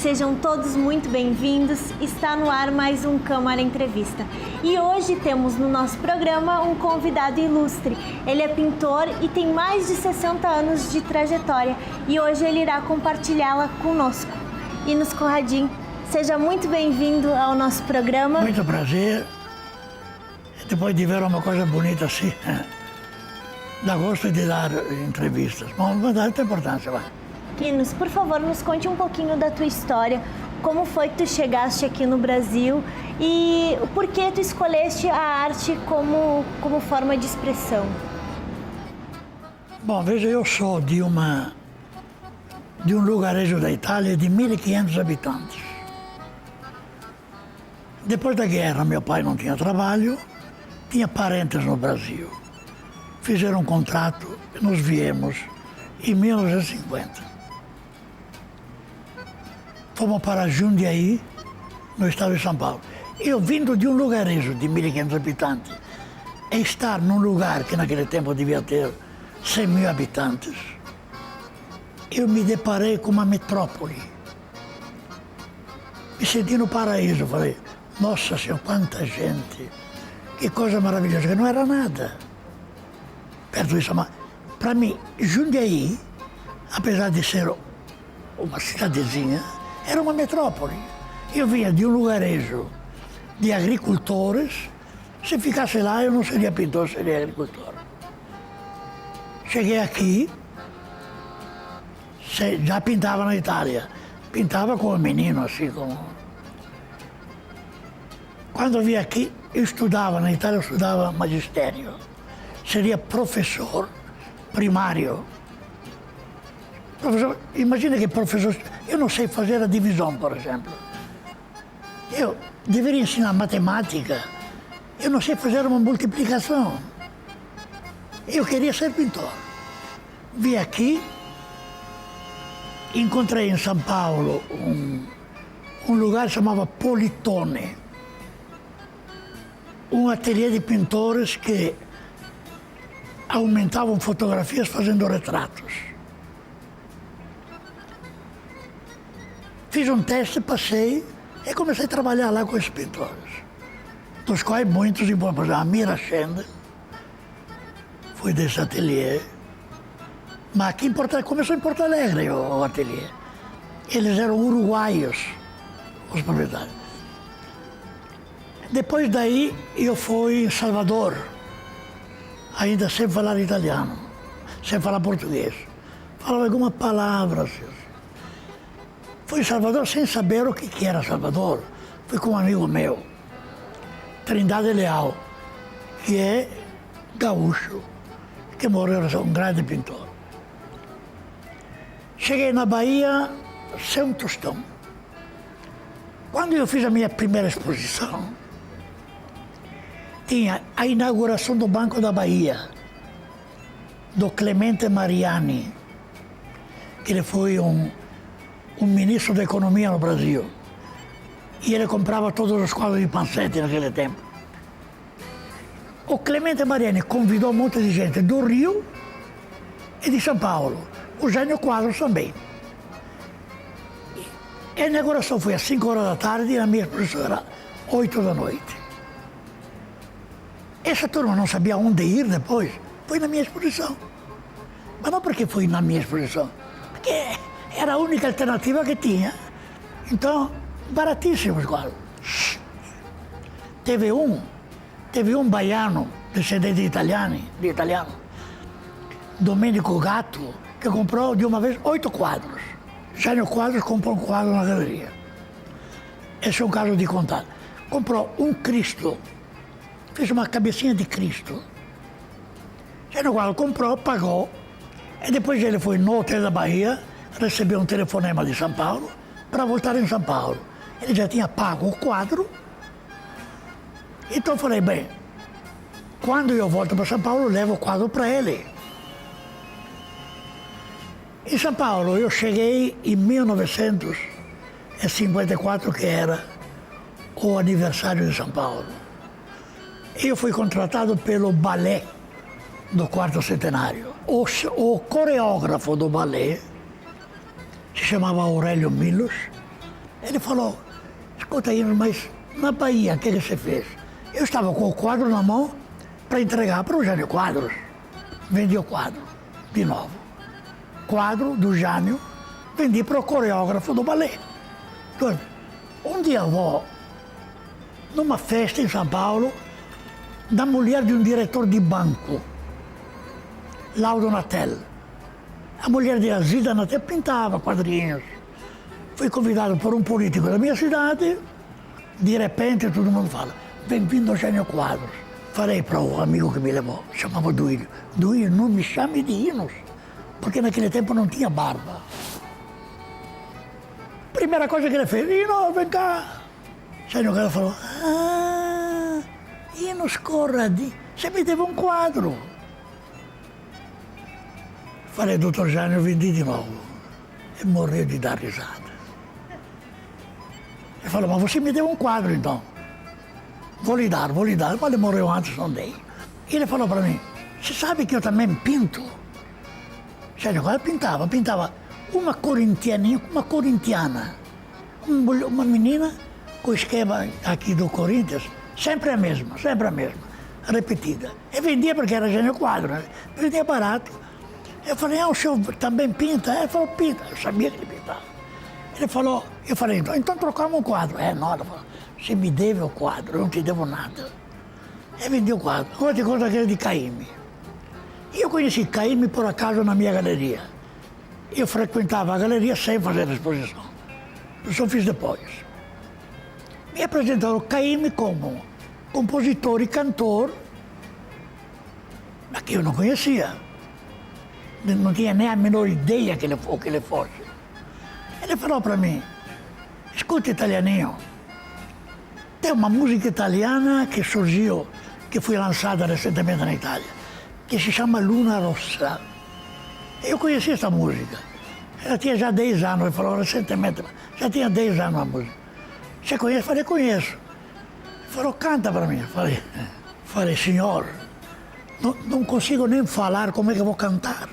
Sejam todos muito bem-vindos. Está no ar mais um Câmara Entrevista. E hoje temos no nosso programa um convidado ilustre. Ele é pintor e tem mais de 60 anos de trajetória. E hoje ele irá compartilhá-la conosco. Enos Corradin, seja muito bem-vindo ao nosso programa. Muito prazer. Depois de ver uma coisa bonita assim, dá gosto de dar entrevistas. Bom, mas dá muita importância, vai. Enos, por favor, nos conte um pouquinho da tua história. Como foi que tu chegaste aqui no Brasil e por que tu escolheste a arte como forma de expressão? Bom, veja, eu sou de um lugarejo da Itália de 1.500 habitantes. Depois da guerra, meu pai não tinha trabalho, tinha parentes no Brasil. Fizeram um contrato e nos viemos em 1950. Fomos para Jundiaí, no estado de São Paulo. Eu, vindo de um lugarejo de 1.500 habitantes, e estar num lugar que naquele tempo devia ter 100 mil habitantes, eu me deparei com uma metrópole. Me senti no paraíso. Falei, nossa Senhora, quanta gente, que coisa maravilhosa, que não era nada. Perto disso, para mim, Jundiaí, apesar de ser uma cidadezinha, era uma metrópole. Eu vinha de um lugarejo de agricultores. Se ficasse lá, eu não seria pintor, seria agricultor. Cheguei aqui, já pintava na Itália. Pintava como menino, assim como... Quando eu vim aqui, eu estudava na Itália, eu estudava magistério. Seria professor primário. Professor, imagina que professor... Eu não sei fazer a divisão, por exemplo. Eu deveria ensinar matemática. Eu não sei fazer uma multiplicação. Eu queria ser pintor. Vim aqui, encontrei em São Paulo um lugar que chamava Politone. Um ateliê de pintores que aumentavam fotografias fazendo retratos. Fiz um teste, passei e comecei a trabalhar lá com esses pintores, dos quais muitos, por exemplo, a Mira Schende foi desse ateliê, mas aqui começou em Porto Alegre o ateliê. Eles eram uruguaios, os proprietários. Depois daí eu fui em Salvador, ainda sem falar italiano, sem falar português. Falava algumas palavras. Fui em Salvador sem saber o que era Salvador. Fui com um amigo meu, Trindade Leal, que é gaúcho, que morreu, um grande pintor. Cheguei na Bahia sem um tostão. Quando eu fiz a minha primeira exposição, tinha a inauguração do Banco da Bahia, do Clemente Mariani, que ele foi um ministro da Economia no Brasil. E ele comprava todos os quadros de Pansetti naquele tempo. O Clemente Mariani convidou um monte de gente do Rio e de São Paulo. O Jânio Quadros também. A inauguração foi às 5 horas da tarde e a minha exposição era 8 da noite. Essa turma não sabia onde ir depois. Foi na minha exposição. Mas não porque foi na minha exposição. Porque era a única alternativa que tinha. Então, baratíssimos quadros. Teve um baiano, descendente de italiano, Domenico Gatto, que comprou de uma vez 8 quadros. Jânio Quadros comprou um quadro na galeria. Esse é um caso de contar. Comprou um Cristo, fez uma cabecinha de Cristo. Jânio Quadros comprou, pagou, e depois ele foi no Hotel da Bahia, recebeu um telefonema de São Paulo para voltar em São Paulo. Ele já tinha pago o quadro. Então eu falei, bem, quando eu volto para São Paulo, levo o quadro para ele. Em São Paulo, eu cheguei em 1954, que era o aniversário de São Paulo. Eu fui contratado pelo balé do quarto centenário. O coreógrafo do balé se chamava Aurélio Milos, Ele falou, escuta aí, mas na Bahia, o que você fez? Eu estava com o quadro na mão para entregar para o Jânio Quadros. Vendi o quadro, de novo. Quadro do Jânio, vendi para o coreógrafo do balé. Um dia eu vou numa festa em São Paulo, da mulher de um diretor de banco, Laudo Natel. A mulher de Zilda Natel pintava quadrinhos. Fui convidado por um político da minha cidade, de repente todo mundo fala, bem-vindo ao Jânio Quadros. Falei para o amigo que me levou, chamava Duílio, Duílio, não me chame de Hinos, porque naquele tempo não tinha barba. Primeira coisa que ele fez, Hinos, vem cá. Jânio Quadros falou, Hinos Corradi, você me deve um quadro. Falei, doutor Jânio, eu vendi de novo. Ele morreu de dar risada. Ele falou, mas você me deu um quadro então. Vou lhe dar. Mas ele morreu antes, não dei. E ele falou para mim, você sabe que eu também pinto? Jânio Quadros pintava uma corintiana, uma menina com o esquema aqui do Corinthians, sempre a mesma, repetida. Eu vendia porque era Jânio Quadros, né? Vendia barato. Eu falei, o senhor também pinta? Ele falou, pinta. Eu sabia que ele pintava. Ele falou, eu falei, então trocamos um quadro. Não, ele falou, você me deve o quadro, eu não te devo nada. Eu vendi o quadro. Outra coisa aquele de Caymmi. E eu conheci Caymmi por acaso na minha galeria. Eu frequentava a galeria sem fazer a exposição. Eu só fiz depois. Me apresentaram Caymmi como compositor e cantor, mas que eu não conhecia. Não tinha nem a menor ideia que ele fosse. Ele falou para mim, escuta, italianinho, tem uma música italiana que surgiu, que foi lançada recentemente na Itália, que se chama Luna Rossa. Eu conheci essa música. Ela tinha já 10 anos, ele falou recentemente, já tinha 10 anos a música. Você conhece? Eu falei, conheço. Ele falou, canta para mim. Eu falei, senhor, não consigo nem falar como é que eu vou cantar.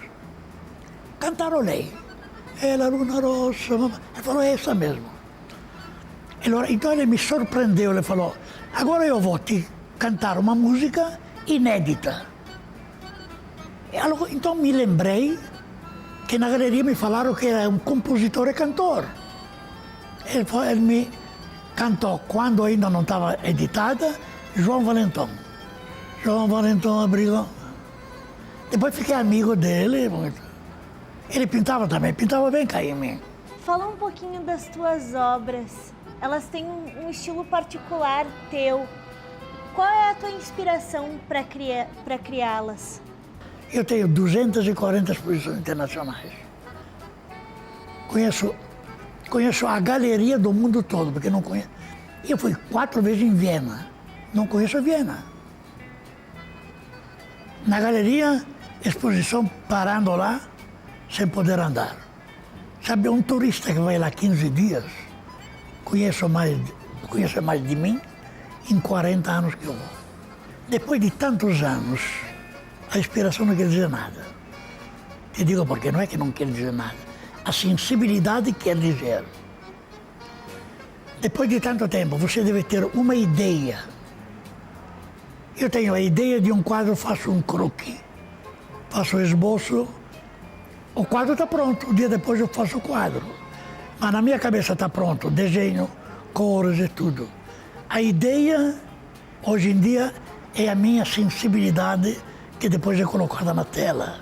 Cantarolei. Ela, Luna Rossa. Ele falou, é essa mesmo. Então ele me surpreendeu, ele falou, agora eu vou te cantar uma música inédita. Então me lembrei que na galeria me falaram que era um compositor e cantor. Ele me cantou, quando ainda não estava editada, João Valentim. João Valentim abriu. Depois fiquei amigo dele. Ele pintava também, pintava bem Caymmi. Fala um pouquinho das tuas obras. Elas têm um estilo particular teu. Qual é a tua inspiração para criá-las? Eu tenho 240 exposições internacionais. Conheço a galeria do mundo todo, porque não conheço. Eu fui 4 vezes em Viena, não conheço a Viena. Na galeria, exposição parando lá, sem poder andar. Sabe, um turista que vai lá 15 dias, conhece mais de mim em 40 anos que eu vou. Depois de tantos anos, a inspiração não quer dizer nada. Te digo porque não é que não quer dizer nada. A sensibilidade quer dizer. Depois de tanto tempo, você deve ter uma ideia. Eu tenho a ideia de um quadro, faço um croquis, faço o esboço, o quadro está pronto, o dia depois eu faço o quadro. Mas na minha cabeça está pronto, desenho, cores e tudo. A ideia, hoje em dia, é a minha sensibilidade que depois é colocada na tela.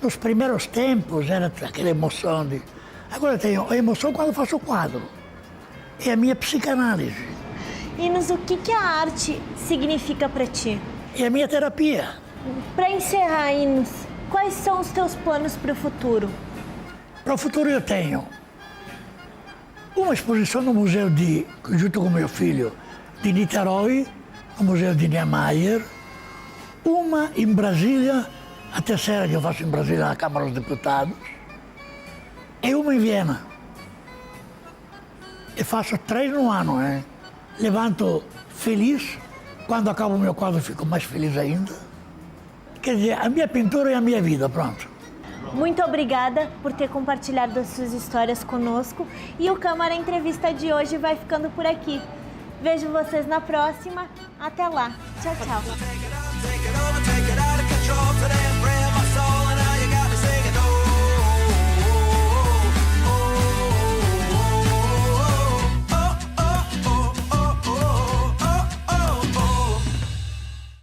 Nos primeiros tempos era aquela emoção de... Agora eu tenho a emoção quando eu faço o quadro. É a minha psicanálise. Hinos, o que a arte significa para ti? É a minha terapia. Para encerrar, Hinos, quais são os teus planos para o futuro? Para o futuro eu tenho uma exposição no museu junto com meu filho, de Niterói, no museu de Niemeyer, uma em Brasília, a terceira que eu faço em Brasília, na Câmara dos Deputados, e uma em Viena. Eu faço 3 no ano, né? Levanto feliz, quando acaba o meu quadro fico mais feliz ainda. Quer dizer, a minha pintura é a minha vida, pronto. Muito obrigada por ter compartilhado as suas histórias conosco e o Câmara Entrevista de hoje vai ficando por aqui. Vejo vocês na próxima. Até lá. Tchau, tchau.